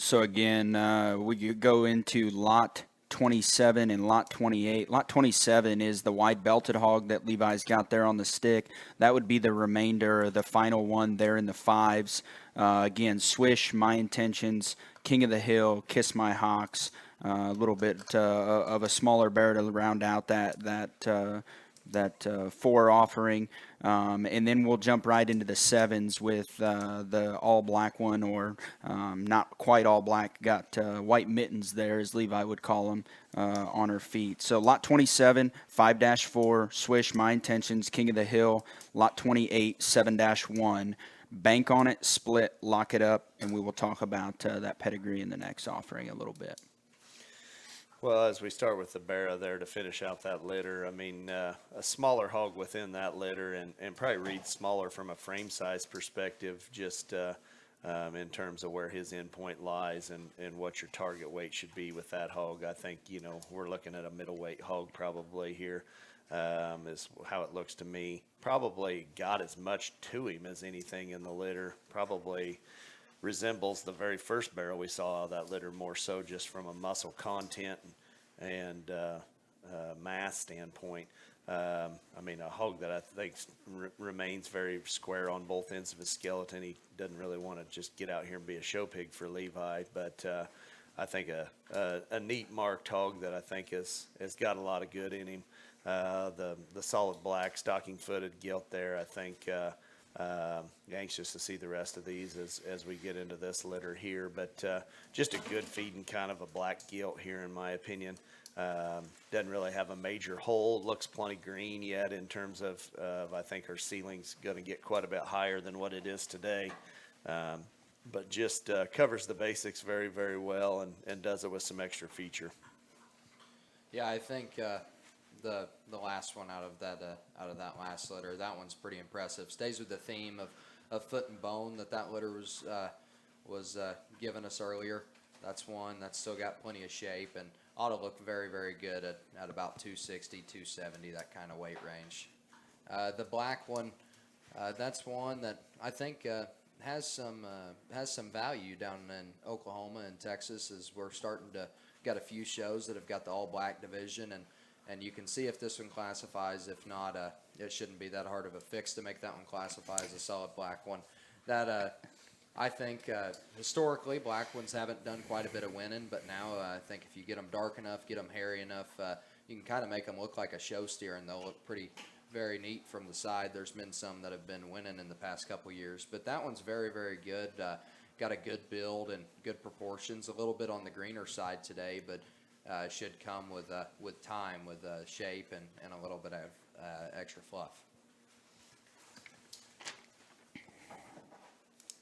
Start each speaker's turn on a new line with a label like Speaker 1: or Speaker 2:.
Speaker 1: So again, we could go into lot 27 and lot 28. Lot 27 is the wide belted hog that Levi's got there on the stick. That would be the remainder, the final one there in the fives. Again, Swish, My Intentions, King of the Hill, Kiss My Hawks. A little bit of a smaller bear to round out that four offering, and then we'll jump right into the sevens with the all black one, or not quite all black. Got white mittens there, as Levi would call them, on her feet. So lot 27, 5-4, Swish, My Intentions, King of the Hill. Lot 28, 7-1. Bank on it, split, lock it up, and we will talk about that pedigree in the next offering a little bit.
Speaker 2: Well, as we start with the Barra there to finish out that litter, I mean, a smaller hog within that litter, and probably read smaller from a frame size perspective, just in terms of where his endpoint lies and what your target weight should be with that hog. I think, we're looking at a middleweight hog probably here, is how it looks to me. Probably got as much to him as anything in the litter. Probably resembles the very first barrel we saw out of that litter, more so just from a muscle content and mass standpoint. I mean, a hog that I think remains very square on both ends of his skeleton. He doesn't really want to just get out here and be a show pig for Levi, but I think a neat marked hog that I think has got a lot of good in him. The solid black stocking footed gilt there, I think. Anxious to see the rest of these as we get into this litter here, but just a good feeding kind of a black gilt here, in my opinion. Doesn't really have a major hole. Looks plenty green yet in terms of I think her ceiling's going to get quite a bit higher than what it is today. But just covers the basics very, very well and does it with some extra feature.
Speaker 3: Yeah, I think the last one out of that last litter, that one's pretty impressive. Stays with the theme of foot and bone that litter was giving us earlier. That's one that's still got plenty of shape and ought to look very, very good at about 260, 270, that kind of weight range. The black one, that's one that I think has some value down in Oklahoma and Texas, as we're starting to got a few shows that have got the all black division, and you can see if this one classifies. If not, it shouldn't be that hard of a fix to make that one classify as a solid black one. That I think historically black ones haven't done quite a bit of winning, but now I think if you get them dark enough, get them hairy enough, you can kind of make them look like a show steer, and they'll look pretty very neat from the side. There's been some that have been winning in the past couple years, but that one's very, very good. Got a good build and good proportions. A little bit on the greener side today, but should come with time, with shape and a little bit of extra fluff.